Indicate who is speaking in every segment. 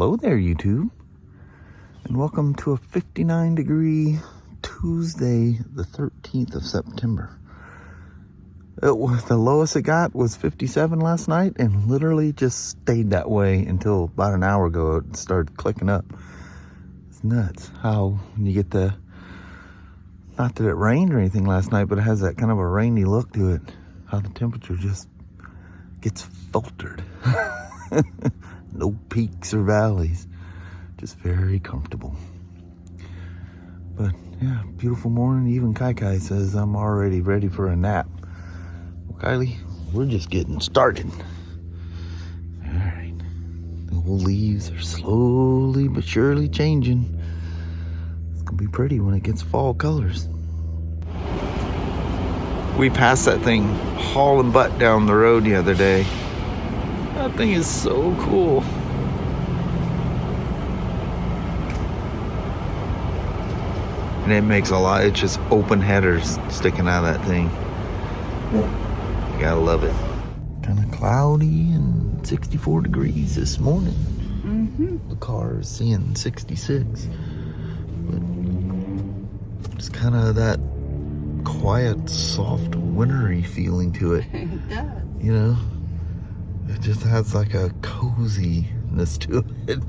Speaker 1: Hello there, YouTube, and welcome to a 59-degree Tuesday, the 13th of September. The lowest it got was 57 last night, and literally just stayed that way until about an hour ago it started clicking up. It's nuts how when you get the, not that it rained or anything last night, but it has that kind of a rainy look to it, how the temperature just gets filtered. No peaks or valleys, just very comfortable. But yeah, beautiful morning. Even Kai says I'm already ready for a nap. Well, Kylie, we're just getting started. All right, the old leaves are slowly but surely changing. It's gonna be pretty when it gets fall colors. We passed that thing hauling butt down the road the other day. That thing is so cool. And it makes a lot, it's just open headers sticking out of that thing. You gotta love it. Kind of cloudy and 64 degrees this morning. The car is seeing 66. But it's kind of that quiet, soft, wintry feeling to it.
Speaker 2: It does.
Speaker 1: You know? It just has like a coziness to it.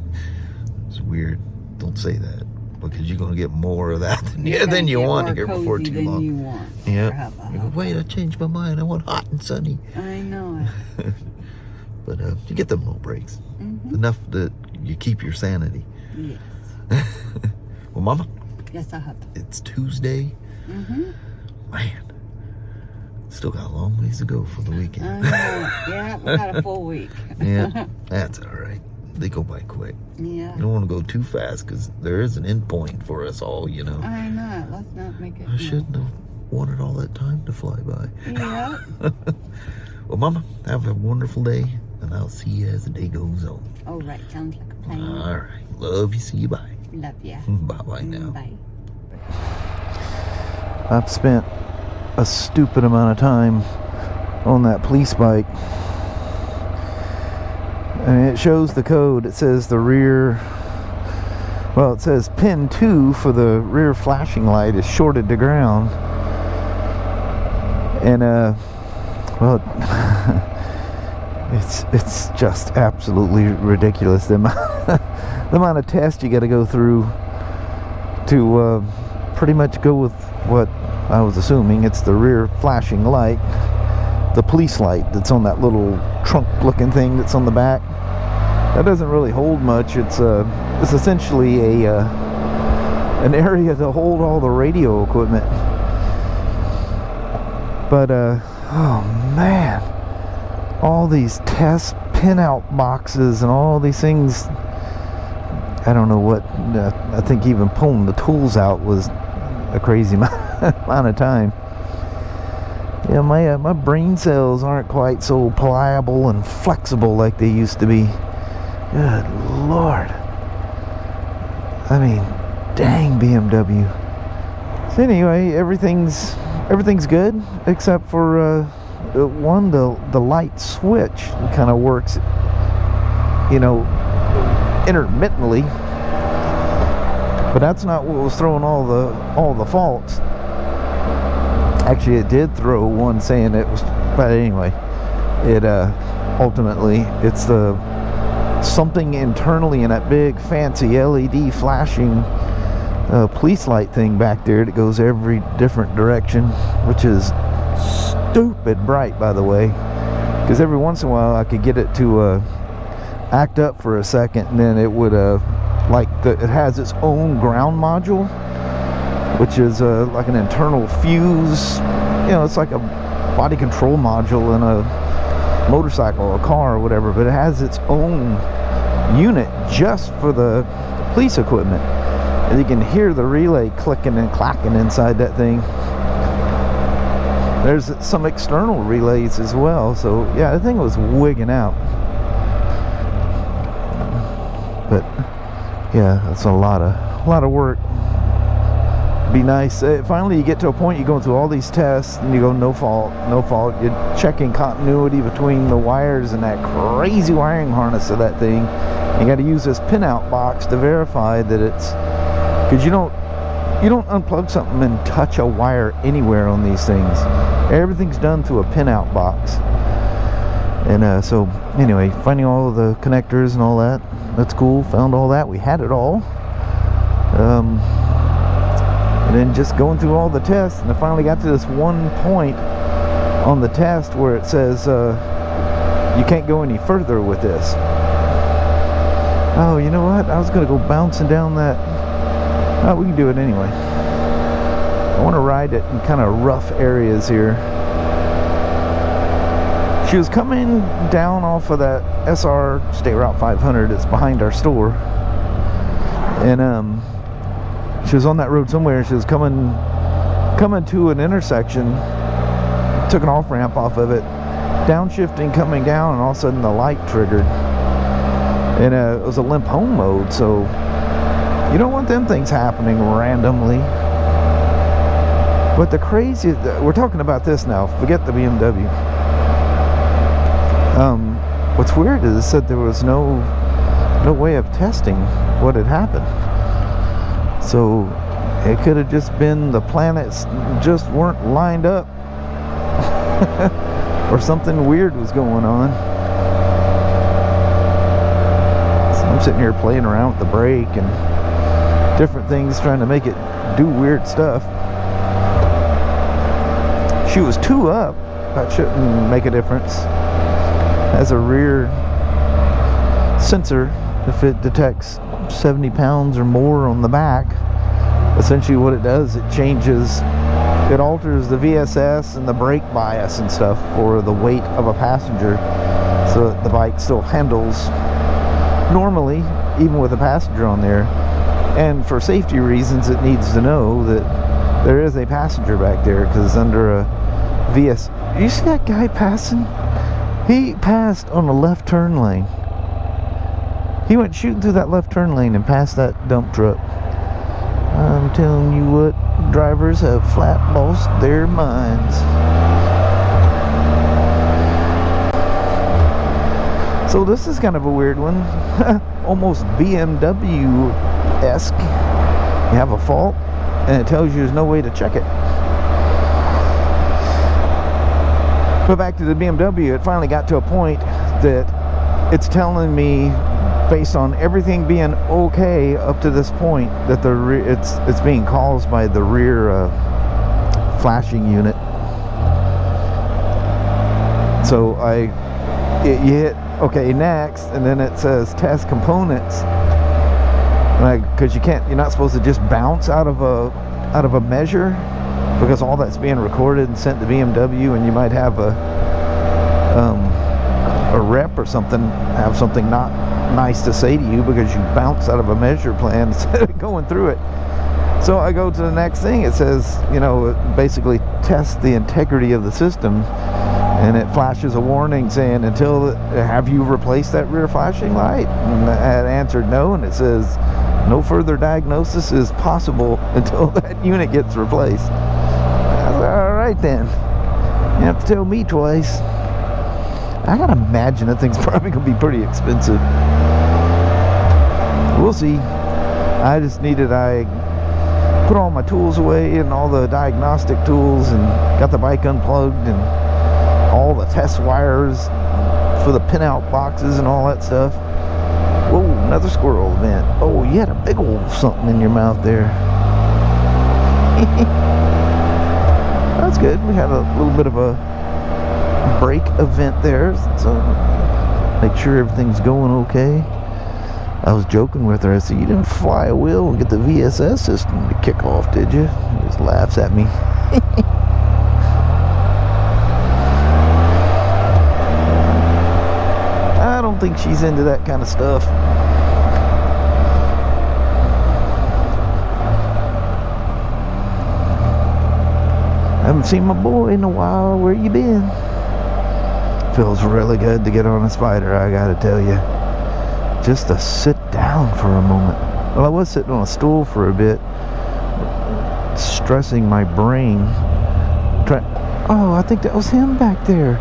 Speaker 1: It's weird. Don't say that, because you're gonna get more of that than you want here before too long.
Speaker 2: You want.
Speaker 1: Yeah. You go, wait, I changed my mind. I want hot and sunny.
Speaker 2: I know it.
Speaker 1: But you get them little breaks. Enough that you keep your sanity.
Speaker 2: Yes.
Speaker 1: Well, Mama.
Speaker 2: Yes, I have.
Speaker 1: It's Tuesday. Man. Still got a long ways to go for the weekend.
Speaker 2: I know. Yeah, we got a full week.
Speaker 1: Yeah, that's all right. They go by quick.
Speaker 2: Yeah.
Speaker 1: You don't want to go too fast because there is an end point for us all, you know.
Speaker 2: I know. Let's not make it.
Speaker 1: I shouldn't have wanted all that time to fly by.
Speaker 2: Yeah.
Speaker 1: Well, Mama, have a wonderful day, and I'll see you as the day goes on.
Speaker 2: All right. Sounds like a plan.
Speaker 1: All right. Love you. See you. Bye.
Speaker 2: Love ya.
Speaker 1: Bye-bye now.
Speaker 2: Bye.
Speaker 1: I've spent a stupid amount of time on that police bike, and it shows the code. It says the rear, well, it says pin 2 for the rear flashing light is shorted to ground, and well, it's just absolutely ridiculous the amount of tests you got to go through to pretty much go with what I was assuming. It's the rear flashing light, the police light that's on that little trunk looking thing that's on the back. That doesn't really hold much. It's essentially an area to hold all the radio equipment. But oh man, all these test pinout boxes and all these things. I don't know what, I think even pulling the tools out was a crazy amount of time. Yeah, my brain cells aren't quite so pliable and flexible like they used to be. Good Lord. I mean, dang BMW. So anyway, everything's good except for one, the light switch kind of works, you know, intermittently. But that's not what was throwing all the faults. Actually, it did throw one saying it was, but anyway, it ultimately it's the something internally in that big fancy LED flashing police light thing back there that goes every different direction, which is stupid bright, by the way, because every once in a while I could get it to act up for a second, and then it would it has its own ground module, which is like an internal fuse. You know, it's like a body control module in a motorcycle or a car or whatever, but it has its own unit just for the police equipment. And you can hear the relay clicking and clacking inside that thing. There's some external relays as well, so yeah, the thing was wigging out. But yeah, that's a lot of work. be nice. Finally, you get to a point, you're going through all these tests, and you go no fault, no fault. You're checking continuity between the wires and that crazy wiring harness of that thing. You got to use this pinout box to verify that it's, because you don't unplug something and touch a wire anywhere on these things. Everything's done through a pinout box. And so anyway, finding all of the connectors and all that, that's cool. Found all that. We had it all. And then just going through all the tests, and I finally got to this one point on the test where it says you can't go any further with this. Oh, you know what? I was going to go bouncing down that. Oh, we can do it anyway. I want to ride it in kind of rough areas here. She was coming down off of that SR State Route 500. It's behind our store. And she was on that road somewhere. She was coming to an intersection, took an off-ramp off of it, downshifting, coming down, and all of a sudden the light triggered. And it was a limp home mode, so you don't want them things happening randomly. But the crazy, we're talking about this now, forget the BMW. What's weird is it said there was no way of testing what had happened. So it could have just been the planets just weren't lined up or something weird was going on. So I'm sitting here playing around with the brake and different things, trying to make it do weird stuff. She was 2 up. That shouldn't make a difference. Has a rear sensor if it detects 70 pounds or more on the back. Essentially what it does, it alters the VSS and the brake bias and stuff for the weight of a passenger, so that the bike still handles normally even with a passenger on there. And for safety reasons, it needs to know that there is a passenger back there, because under a VS, you see that guy passing? He passed on a left turn lane. He went shooting through that left turn lane and passed that dump truck. I'm telling you what, drivers have flat lost their minds. So this is kind of a weird one. Almost BMW-esque. You have a fault, and it tells you there's no way to check it. But back to the BMW, it finally got to a point that it's telling me, based on everything being okay up to this point, that it's being caused by the rear flashing unit. So you hit okay next, and then it says test components, because you're not supposed to just bounce out of a measure, because all that's being recorded and sent to BMW, and you might have a rep or something have something not nice to say to you because you bounce out of a measure plan instead of going through it. So I go to the next thing. It says, basically test the integrity of the system, and it flashes a warning saying, have you replaced that rear flashing light? And I had answered no, and it says no further diagnosis is possible until that unit gets replaced. I was like, all right then, you have to tell me twice. I gotta imagine that thing's probably gonna be pretty expensive. We'll see. I put all my tools away and all the diagnostic tools, and got the bike unplugged and all the test wires for the pinout boxes and all that stuff. Whoa, another squirrel event. Oh, you had a big old something in your mouth there. That's good. We had a little bit of a brake event there, so make sure everything's going okay. I was joking with her. I said, you didn't fly a wheel and get the VSS system to kick off, did you? She just laughs at me. I don't think she's into that kind of stuff. I haven't seen my boy in a while. Where you been? Feels really good to get on a Spyder, I gotta tell you. Just to sit down for a moment. Well, I was sitting on a stool for a bit. stressing my brain. Oh, I think that was him back there.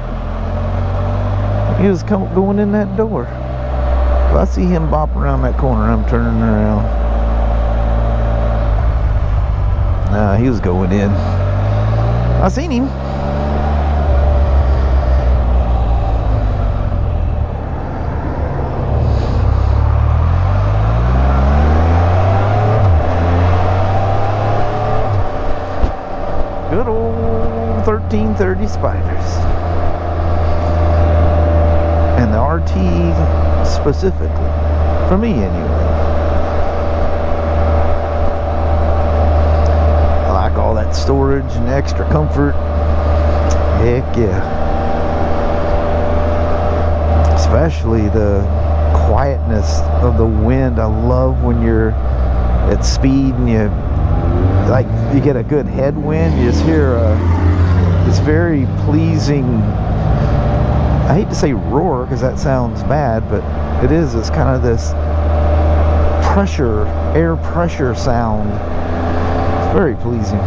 Speaker 1: He was going in that door. Well, I see him bop around that corner. I'm turning around. Nah, he was going in. I seen him. Good old 1330 Spyders. And the RT specifically. For me anyway. I like all that storage and extra comfort. Heck yeah. Especially the quietness of the wind. I love when you're at speed and you get a good headwind. You just hear this very pleasing, I hate to say roar because that sounds bad, but it is. It's kind of this pressure, air pressure sound. It's very pleasing.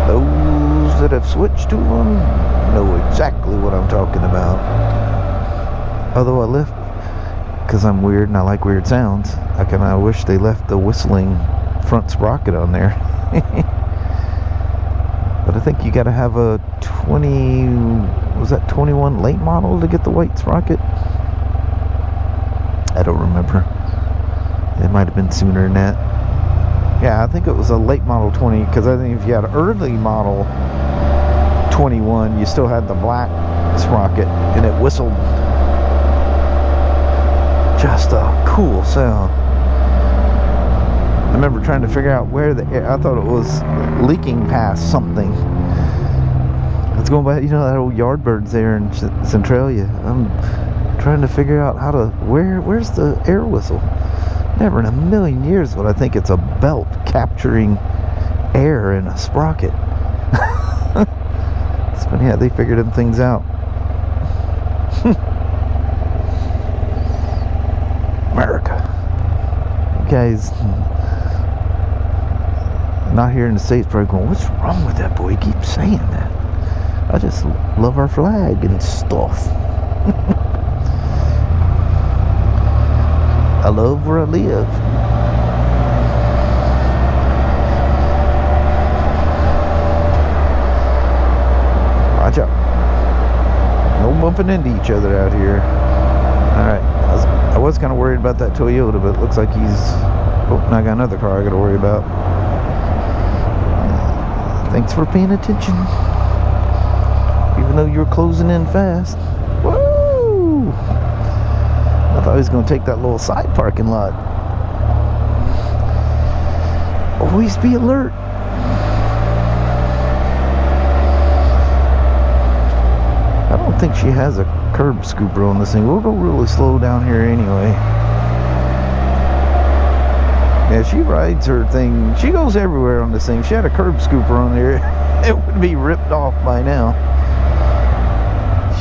Speaker 1: Those that have switched to them know exactly what I'm talking about. Although I left, because I'm weird and I like weird sounds, I wish they left the whistling front sprocket on there. But I think you got to have a 21 late model to get the white sprocket? I don't remember. It might have been sooner than that. Yeah, I think it was a late model 20, because I think if you had an early model 21, you still had the black sprocket and it whistled. Just a cool sound. I remember trying to figure out where the air, I thought it was leaking past something. It's going by, that old Yardbirds there in Centralia. I'm trying to figure out how to, where's the air whistle? Never in a million years would I think it's a belt capturing air in a sprocket. It's funny how they figured them things out. America. You guys not here in the States probably going, what's wrong with that boy? He keeps saying that. I just love our flag and stuff. I love where I live. Watch out. No bumping into each other out here. Alright. I was kind of worried about that Toyota, but it looks like he's... Oh, now I got another car I got to worry about. Thanks for paying attention. Even though you were closing in fast. Woo! I thought he was going to take that little side parking lot. Always be alert. I don't think she has a curb scooper on this thing. We'll go really slow down here anyway. Yeah, she rides her thing. She goes everywhere on this thing. If she had a curb scooper on there, it would be ripped off by now.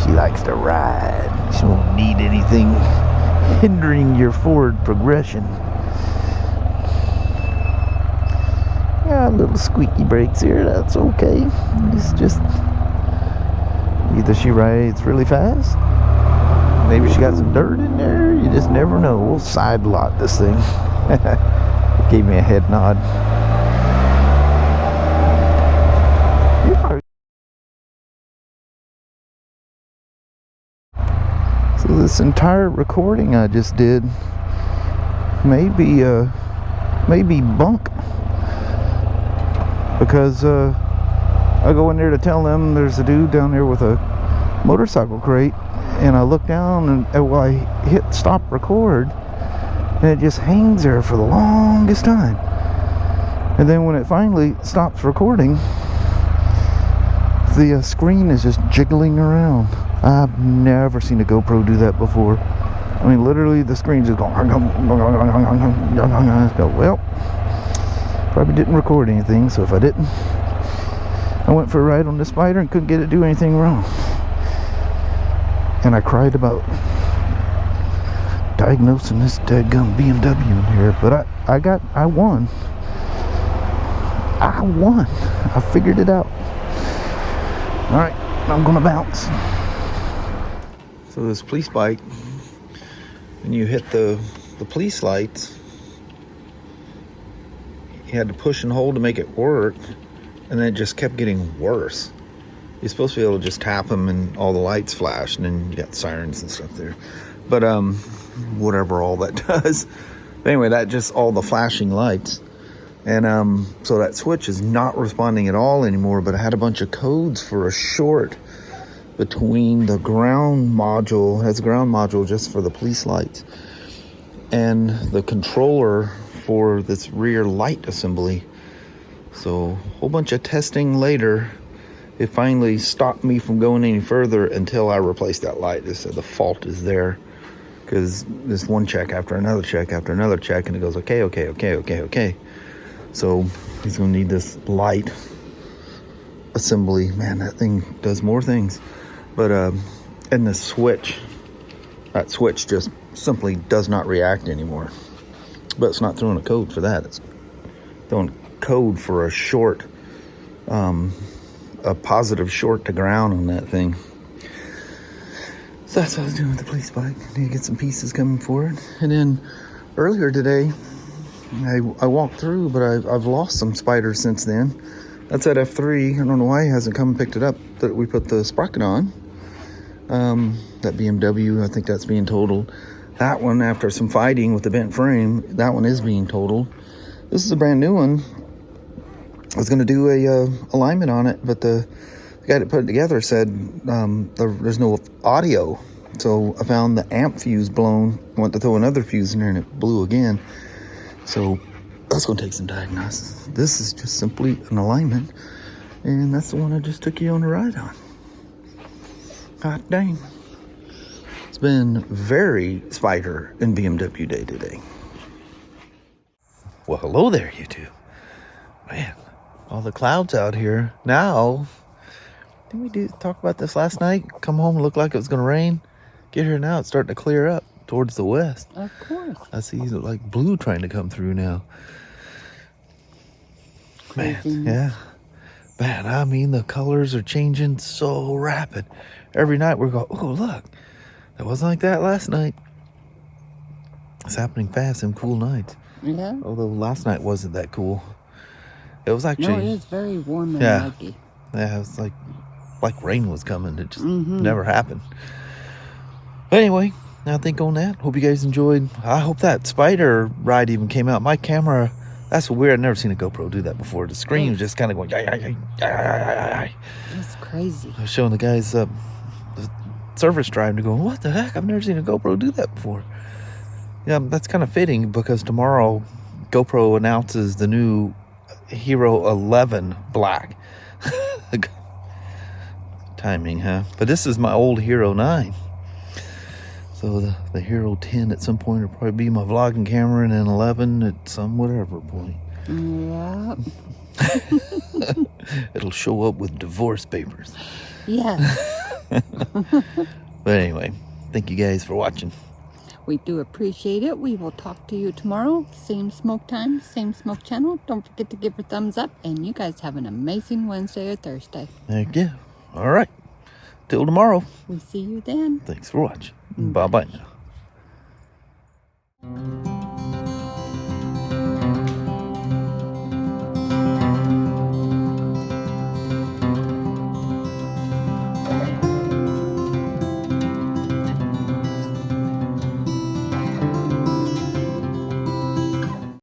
Speaker 1: She likes to ride. She won't need anything hindering your forward progression. Yeah, a little squeaky brakes here. That's okay. It's just either she rides really fast, maybe she got some dirt in there. You just never know. We'll side lot this thing. Gave me a head nod. So this entire recording I just did maybe bunk, because I go in there to tell them there's a dude down there with a motorcycle crate, and I look down and I hit stop record, and it just hangs there for the longest time. And then when it finally stops recording, the screen is just jiggling around. I've never seen a GoPro do that before. I mean, literally the screen's just going. I go, well, probably didn't record anything, so if I didn't, I went for a ride on the Spyder and couldn't get it to do anything wrong. And I cried about diagnosing this daggum BMW in here, but I won. I figured it out. All right, I'm gonna bounce. So this police bike, when you hit the police lights, you had to push and hold to make it work, and then it just kept getting worse. You're supposed to be able to just tap them and all the lights flash, and then you got sirens and stuff there. But whatever all that does. But anyway, that just all the flashing lights. And so that switch is not responding at all anymore, but I had a bunch of codes for a short between the ground module, it has a ground module just for the police lights, and the controller for this rear light assembly. So a whole bunch of testing later, it finally stopped me from going any further until I replaced that light. It said the fault is there, because this one check after another check after another check, and it goes okay. So he's gonna need this light assembly. Man, that thing does more things. But and the switch, that switch just simply does not react anymore. But it's not throwing a code for that. It's throwing code for a short, a positive short to ground on that thing. So that's what I was doing with the police bike. I need to get some pieces coming for it. And then earlier today, I walked through, but I've lost some Spyders since then. That's at F3. I don't know why he hasn't come and picked it up. That we put the sprocket on. That BMW, I think that's being totaled. That one, after some fighting with the bent frame, that one is being totaled. This is a brand new one. I was going to do a alignment on it, but the guy that put it together said there's no audio. So I found the amp fuse blown. I went to throw another fuse in there, and it blew again. So that's going to take some diagnosis. This is just simply an alignment, and that's the one I just took you on a ride on. God dang. It's been very Spyder and BMW day today. Well, hello there, YouTube. Man, all the clouds out here. Now, didn't we talk about this last night? Come home, looked like it was going to rain. Get here now, it's starting to clear up towards the west.
Speaker 2: Of course.
Speaker 1: I see like blue trying to come through now. Man, yeah. Man, I mean, the colors are changing so rapid. Every night we're going, oh, look. That wasn't like that last night. It's happening fast in cool nights.
Speaker 2: Yeah.
Speaker 1: Although last night wasn't that cool. It was actually...
Speaker 2: No, it is very warm and muggy.
Speaker 1: Yeah, it was like rain was coming. It just never happened. But anyway, I think on that, hope you guys enjoyed. I hope that Spyder ride even came out. My camera, that's weird. I've never seen a GoPro do that before. The screen was just kind of going,
Speaker 2: That's crazy.
Speaker 1: I was showing the guys the service drive to go, what the heck? I've never seen a GoPro do that before. Yeah, that's kind of fitting because tomorrow GoPro announces the new Hero 11 Black. Timing, huh? But this is my old Hero 9. So the Hero 10 at some point will probably be my vlogging camera, and then 11 at some whatever point.
Speaker 2: Yep.
Speaker 1: It'll show up with divorce papers.
Speaker 2: Yes.
Speaker 1: But anyway, thank you guys for watching.
Speaker 2: We do appreciate it. We will talk to you tomorrow. Same smoke time, same smoke channel. Don't forget to give a thumbs up. And you guys have an amazing Wednesday or Thursday.
Speaker 1: Heck yeah. All right. Till tomorrow.
Speaker 2: We see you then.
Speaker 1: Thanks for watching. Bye-bye now.